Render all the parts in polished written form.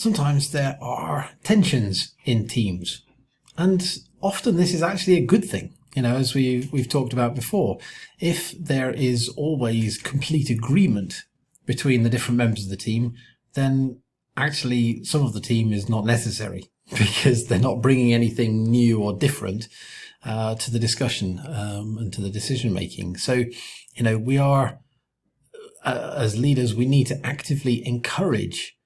sometimes there are tensions in teams, and often this is actually a good thing. As we've talked about before, if there is always complete agreement between the different members of the team, then actually some of the team is not necessary because they're not bringing anything new or different to the discussion and to the decision making. So, we are, as leaders, we need to actively encourage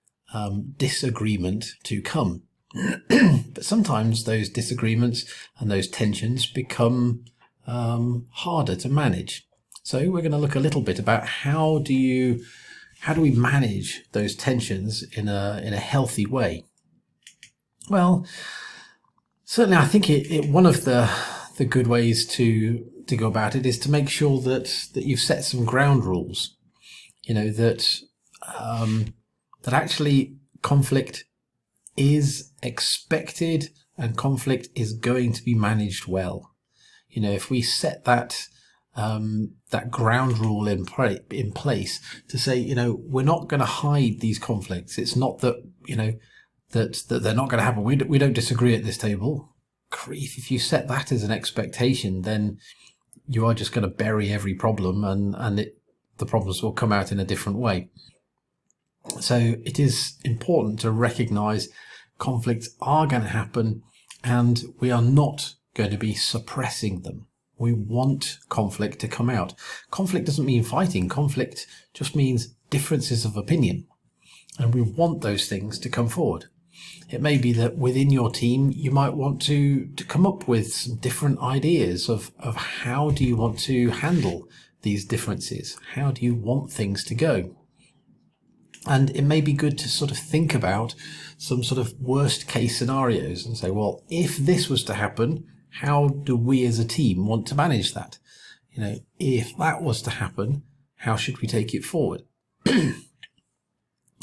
disagreement to come. But sometimes those disagreements and those tensions become harder to manage. So we're going to look a little bit about how do we manage those tensions in a healthy way. Well, certainly I think one of the good ways to go about it is to make sure that you've set some ground rules. That actually conflict is expected and conflict is going to be managed well. If we set that ground rule in place to say, we're not going to hide these conflicts. It's not that, that they're not going to happen. We don't disagree at this table. Grief, if you set that as an expectation, then you are just going to bury every problem and the problems will come out in a different way. So it is important to recognize conflicts are going to happen and we are not going to be suppressing them. We want conflict to come out. Conflict doesn't mean fighting. Conflict just means differences of opinion. And we want those things to come forward. It may be that within your team, you might want to come up with some different ideas of how do you want to handle these differences? How do you want things to go? And it may be good to sort of think about some sort of worst case scenarios and say, well, if this was to happen, how do we as a team want to manage that? If that was to happen, how should we take it forward?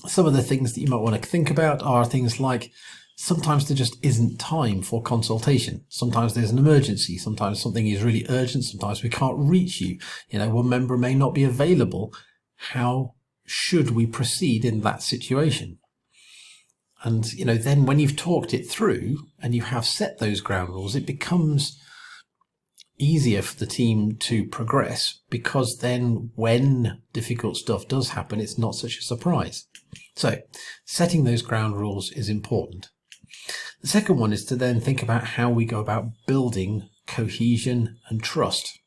Some of the things that you might want to think about are things like sometimes there just isn't time for consultation. Sometimes there's an emergency. Sometimes something is really urgent. Sometimes we can't reach you. One member may not be available. How should we proceed in that situation? And, then when you've talked it through and you have set those ground rules, it becomes easier for the team to progress because then when difficult stuff does happen, it's not such a surprise. So setting those ground rules is important. The second one is to then think about how we go about building cohesion and trust.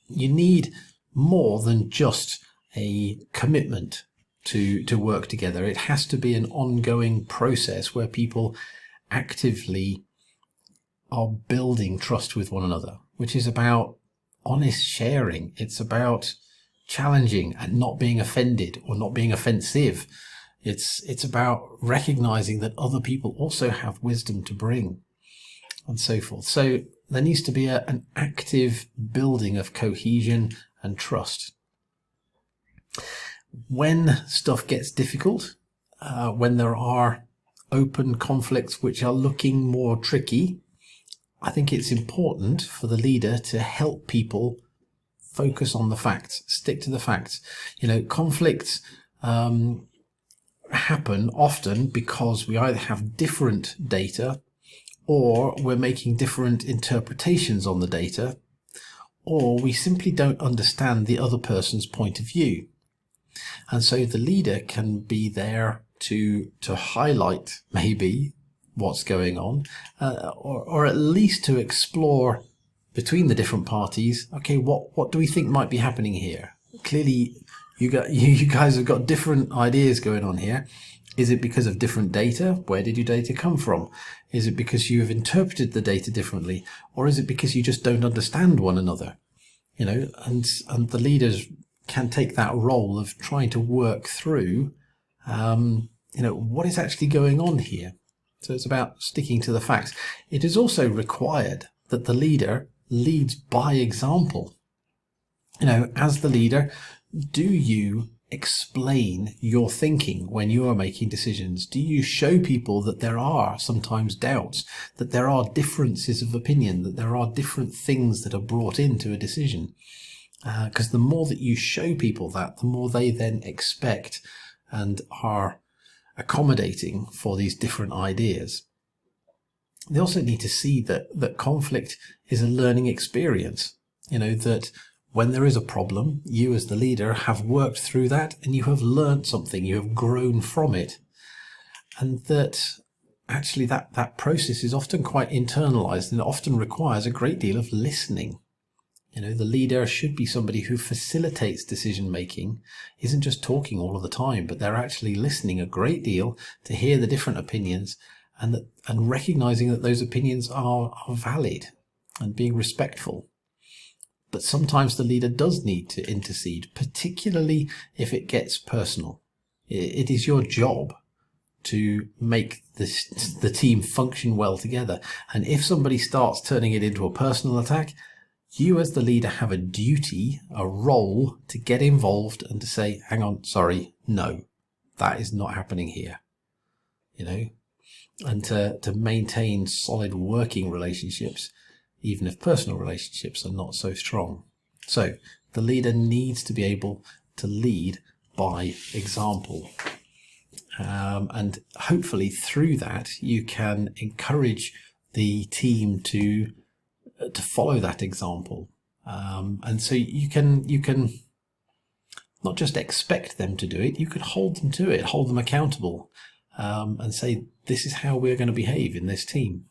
You need more than just a commitment to work together. It has to be an ongoing process where people actively are building trust with one another, which is about honest sharing. It's about challenging and not being offended or not being offensive. It's about recognizing that other people also have wisdom to bring and so forth. So there needs to be an active building of cohesion and trust. When stuff gets difficult, when there are open conflicts which are looking more tricky, I think it's important for the leader to help people focus on the facts, stick to the facts. Conflicts happen often because we either have different data or we're making different interpretations on the data, or we simply don't understand the other person's point of view. And so the leader can be there to highlight maybe what's going on, or at least to explore between the different parties. Okay, what do we think might be happening here? Clearly, you guys have got different ideas going on here. Is it because of different data? Where did your data come from? Is it because you have interpreted the data differently, or is it because you just don't understand one another? And the leaders can take that role of trying to work through, what is actually going on here. So it's about sticking to the facts. It is also required that the leader leads by example. As the leader, do you explain your thinking when you are making decisions? Do you show people that there are sometimes doubts, that there are differences of opinion, that there are different things that are brought into a decision? Because the more that you show people that, the more they then expect and are accommodating for these different ideas. They also need to see that conflict is a learning experience. That when there is a problem, you as the leader have worked through that and you have learned something, you have grown from it. And that actually that process is often quite internalized and it often requires a great deal of listening. The leader should be somebody who facilitates decision making, isn't just talking all of the time, but they're actually listening a great deal to hear the different opinions and recognizing that those opinions are valid and being respectful. But sometimes the leader does need to intercede, particularly if it gets personal. It is your job to make the team function well together. And if somebody starts turning it into a personal attack, you as the leader have a duty, a role to get involved and to say, hang on, sorry, no, that is not happening here. And to maintain solid working relationships, even if personal relationships are not so strong. So the leader needs to be able to lead by example. And hopefully through that, you can encourage the team to follow that example. And so you can not just expect them to do it, you could hold them to it, hold them accountable, and say, this is how we're going to behave in this team.